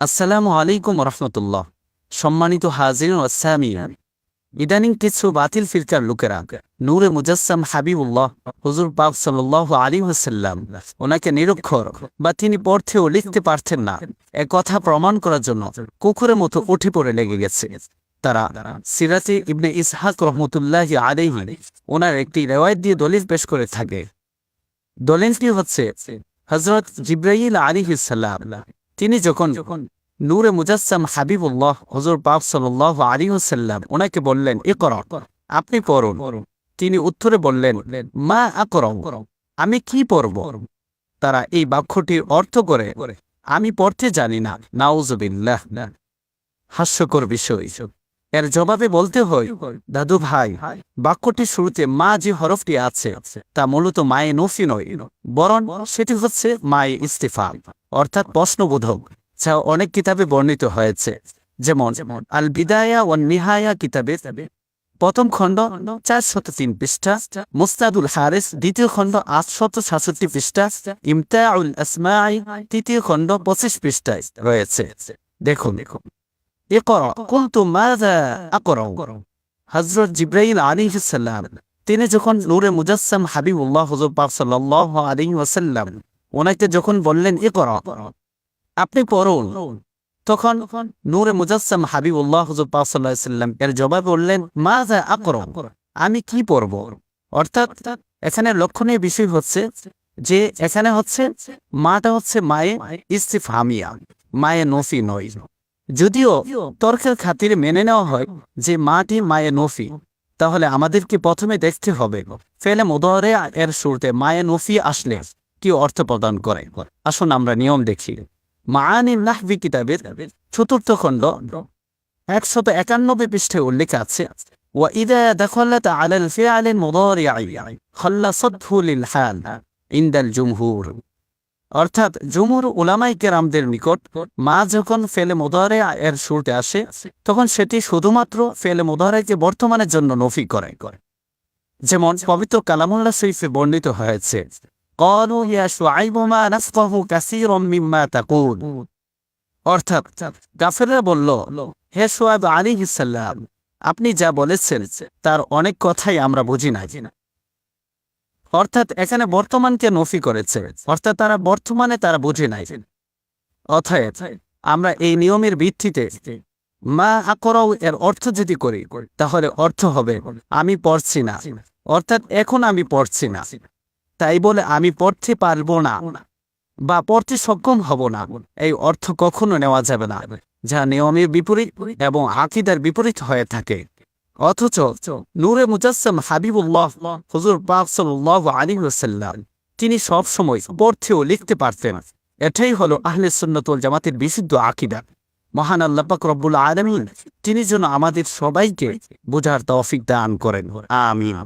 আসসালামু আলাইকুম রহমতুল্লাহ। সম্মানিত হাজির ও সামিঈন, ইদানিং কিছু বাতিল ফিরকার লোকেরা নূরে মুজাসসাম হাবিবুল্লাহ হুজুর পাক সাল্লাল্লাহু আলাইহি ওয়াসাল্লাম ওনাকে নিরক্ষর বা তিনি পড়তে ও লিখতে পারতেন না এ কথা প্রমাণ করার জন্য কুকুরের মতো উঠে পড়ে লেগে গেছে। তারা সিরাতে ইবনে ইসহাক রহমতুল্লাহি আলাইহি ওনার একটি রিওয়ায়াত দিয়ে দলিল পেশ করে থাকে। দলিলটি হচ্ছে হযরত জিবরাইল আলাইহিস সালাম তিনি যখন নূরে মুজাসসাম হাবিবুল্লাহ হুজুর পাক সাল্লাল্লাহু আলাইহি ওয়াসাল্লাম ওনাকে বললেন, ইকরা, আপনি পড়ুন। তিনি উত্তরে বললেন, মা আকরা, আমি কি পড়ব? তারা এই বাক্যটির অর্থ করে, আমি পড়তে জানি না। নাউজুবিল্লাহ। হাস্যকর বিষয়। এর জবাবে বলতে হয়, দাদু ভাই, বাক্যটির শুরুতে মা যে হরফটি আছে তা মূলত মায়ে নফি নয়, বরং সেটি হচ্ছে মায়ে ইস্তিফাম, অর্থাৎ প্রশ্নবোধক, যা অনেক কিতাবে বর্ণিত হয়েছে। যেমন আল বিদায়া ওয়ান নিহায়া কিতাবে প্রথম খণ্ড 403 পৃষ্ঠা, মুস্তাদুল হারিস দ্বিতীয় খণ্ড 867 পৃষ্ঠা, ইমতাউল আসমাঈ তৃতীয় খণ্ড 25 পৃষ্ঠায় রয়েছে। দেখুন, ইকরা কুলতু মাযা আকরা। হযরত জিবরাইল আলাইহিস সালাম তিনি যখন নূরে মুজাসসাম হাবিবুল্লাহ হুজুর পাক সাল্লাল্লাহু আলাইহি ওয়াসাল্লাম ওনাকে যখন বললেন, ইকরা, আপনি পড়ুন, তখন নূরে মুজাসসাম হাবিবুল্লাহ হুজুর পাক সাল্লাল্লাহু আলাইহি ওয়াসাল্লাম এর জবাবে বললেন, মাযা আকরা, আমি কি পড়ব? অর্থাৎ এখানে লক্ষণীয় বিষয় হচ্ছে যে এখানে হচ্ছে মাটা হচ্ছে মায়ে ইস্তিফহামিয়া, মায়ে নফি নয়। যদিও তর্কের খাতিরে মেনে নেওয়া হয় যে মাটি মায়ে নফি, তাহলে আমাদেরকে প্রথমে দেখতে হবে ফেলে মুদারে এর শুরুতে মায়ে নফি আসলে কি অর্থ প্রদান করে। আসুন আমরা নিয়ম দেখি। মাআনিন নাহবি কিতাবের ৪র্থ খণ্ড ১৯১ পৃষ্ঠায় উল্লেখ আছে, ওয়া ইযা দাখালাত আলাল ফিআলিল মুদারি'i খাল্লাসাতহু লিল হাল ইনদাল জুমহুর। অর্থাৎ জুমহুর উলামায়ে কেরামদের নিকট মা যখন ফেলে মুদারে এর শুরুতে আসে তখন সেটি শুধুমাত্র ফেলে মুদারেকে বর্তমানের জন্য নফি করে। যেমন পবিত্র কালামুল্লাহ শরীফে বর্ণিত হয়েছে, ক্বালু ইয়া শুআইবু মা নাফকাহু কাসীরাম মিম্মা তাকুল। অর্থাৎ কাফেররা বলল, হে শুআইব আলাইহিস সালাম, আপনি যা বলেছেন তার অনেক কথাই আমরা বুঝি না। অর্থাৎ এখানে বর্তমানকে নফি করেছে, অর্থাৎ তারা বর্তমানে তারা বুঝে নাই। অতএব আমরা এই নিয়মের ভিত্তিতে মা আকরাউ এর অর্থ যদি করি তাহলে অর্থ হবে আমি পড়ছি না, অর্থাৎ এখন আমি পড়ছি না, তাই বলে আমি পড়তে পারবো না বা পড়তে সক্ষম হব না, এই অর্থ কখনো নেওয়া যাবে না, যা নিয়মের বিপরীত এবং আকীদার বিপরীত হয়ে থাকে। অথচ নূরে মুজাসসাম হাবিবুল্লাহ হুজুর পাক সাল্লাল্লাহু আলাইহি ওয়াসাল্লাম তিনি সব সময় পড়তে ও লিখতে পারতেন। এটাই হলো আহলে সুন্নাত ওয়াল জামাতের বিশুদ্ধ আকীদা। মহান আল্লাহ পাক রব্বুল আলামিন তিনি যেন আমাদের সবাইকে বোঝার তৌফিক দান করেন। আমিন।